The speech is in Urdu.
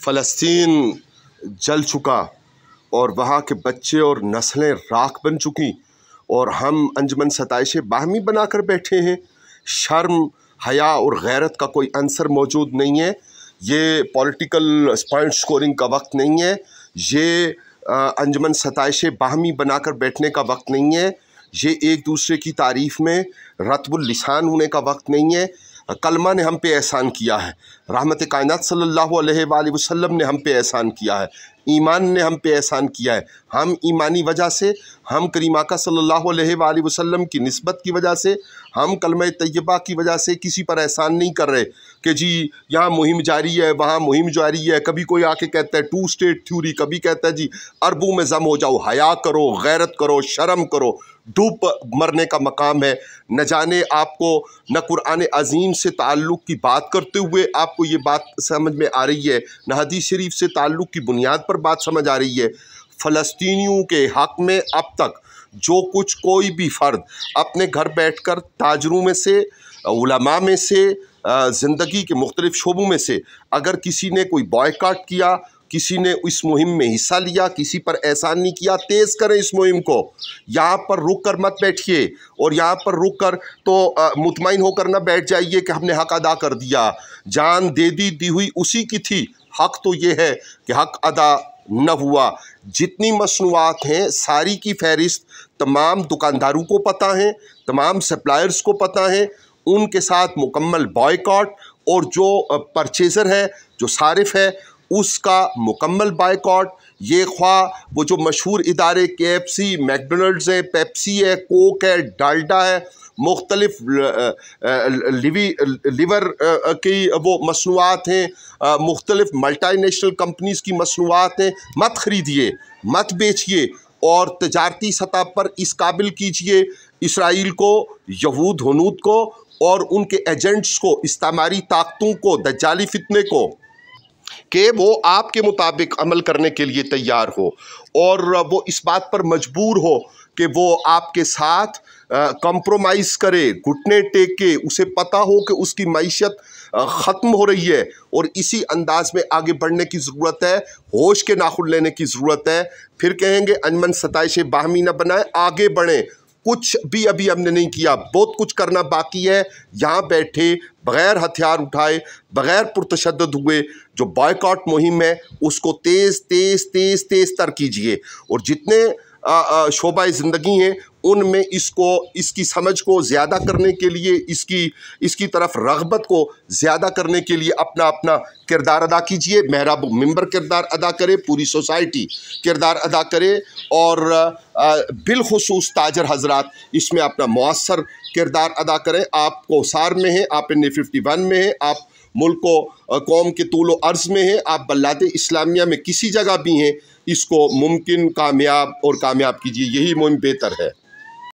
فلسطین جل چکا اور وہاں کے بچے اور نسلیں راکھ بن چکی اور ہم انجمن ستائش باہمی بنا کر بیٹھے ہیں۔ شرم، حیا اور غیرت کا کوئی عنصر موجود نہیں ہے۔ یہ پولیٹیکل پوائنٹ سکورنگ کا وقت نہیں ہے، یہ انجمن ستائش باہمی بنا کر بیٹھنے کا وقت نہیں ہے، یہ ایک دوسرے کی تعریف میں رطب اللسان ہونے کا وقت نہیں ہے۔ کلمہ نے ہم پہ احسان کیا ہے، رحمت کائنات صلی اللہ علیہ وآلہ وسلم نے ہم پہ احسان کیا ہے، ایمان نے ہم پہ احسان کیا ہے۔ ہم ایمانی وجہ سے، ہم کریم آقا صلی اللہ علیہ وآلہ وسلم کی نسبت کی وجہ سے، ہم کلمہ طیبہ کی وجہ سے کسی پر احسان نہیں کر رہے کہ جی یہاں مہم جاری ہے، وہاں مہم جاری ہے۔ کبھی کوئی آ کے کہتا ہے 2 اسٹیٹ تھیوری، کبھی کہتا ہے جی عربوں میں ضم ہو جاؤ، حیا کرو، غیرت کرو، شرم کرو۔ ڈوب مرنے کا مقام ہے۔ نہ جانے آپ کو نہ قرآن عظیم سے تعلق کی بات کرتے ہوئے آپ کو یہ بات سمجھ میں آ رہی ہے، نہ حدیث شریف سے تعلق کی بنیاد پر بات سمجھ آ رہی ہے۔ فلسطینیوں کے حق میں اب تک جو کچھ کوئی بھی فرد اپنے گھر بیٹھ کر تاجروں میں سے، علماء میں سے، زندگی کے مختلف شعبوں میں سے اگر کسی نے کوئی بائیکاٹ کیا، کسی نے اس مہم میں حصہ لیا، کسی پر احسان نہیں کیا، تیز کریں اس مہم کو۔ یہاں پر رک کر مت بیٹھیے، اور یہاں پر رک کر تو مطمئن ہو کر نہ بیٹھ جائیے کہ ہم نے حق ادا کر دیا۔ جان دی ہوئی اسی کی تھی، حق تو یہ ہے کہ حق ادا نہ ہوا۔ جتنی مصنوعات ہیں ساری کی فہرست تمام دکانداروں کو پتہ ہیں، تمام سپلائرز کو پتہ ہیں، ان کے ساتھ مکمل بائیکاٹ، اور جو پرچیزر ہے، جو صارف ہے، اس کا مکمل بائیکاٹ۔ یہ خواہ وہ جو مشہور ادارے KFC، میکڈونلڈز ہے، پیپسی ہے، کوک ہے، ڈالڈا ہے، مختلف لیور کی وہ مصنوعات ہیں، مختلف ملٹی نیشنل کمپنیز کی مصنوعات ہیں، مت خریدیے، مت بیچیے، اور تجارتی سطح پر اس قابل کیجیے اسرائیل کو، یہود ہنود کو اور ان کے ایجنٹس کو، استعماری طاقتوں کو، دجالی فتنے کو، کہ وہ آپ کے مطابق عمل کرنے کے لیے تیار ہو، اور وہ اس بات پر مجبور ہو کہ وہ آپ کے ساتھ کمپرومائز کرے، گھٹنے ٹیکے، اسے پتہ ہو کہ اس کی معیشت ختم ہو رہی ہے، اور اسی انداز میں آگے بڑھنے کی ضرورت ہے، ہوش کے ناخن لینے کی ضرورت ہے۔ پھر کہیں گے انجمن ستائش باہمی نہ بنائیں، آگے بڑھیں۔ کچھ بھی ابھی ہم نے نہیں کیا، بہت کچھ کرنا باقی ہے۔ یہاں بیٹھے بغیر ہتھیار اٹھائے، بغیر پرتشدد ہوئے جو بائیکاٹ مہم ہے اس کو تیز تر کیجئے، اور جتنے شعبہ زندگی ہیں ان میں اس کی سمجھ کو زیادہ کرنے کے لیے، اس کی طرف رغبت کو زیادہ کرنے کے لیے اپنا کردار ادا کیجئے۔ محراب ممبر کردار ادا کرے، پوری سوسائٹی کردار ادا کرے، اور بالخصوص تاجر حضرات اس میں اپنا مؤثر کردار ادا کریں۔ آپ کوثار میں ہیں، آپ NA51 میں ہیں، آپ ملک و قوم کے طول و عرض میں ہیں، آپ بلاد اسلامیہ میں کسی جگہ بھی ہیں، اس کو ممکن کامیاب کیجیے، یہی مہم بہتر ہے۔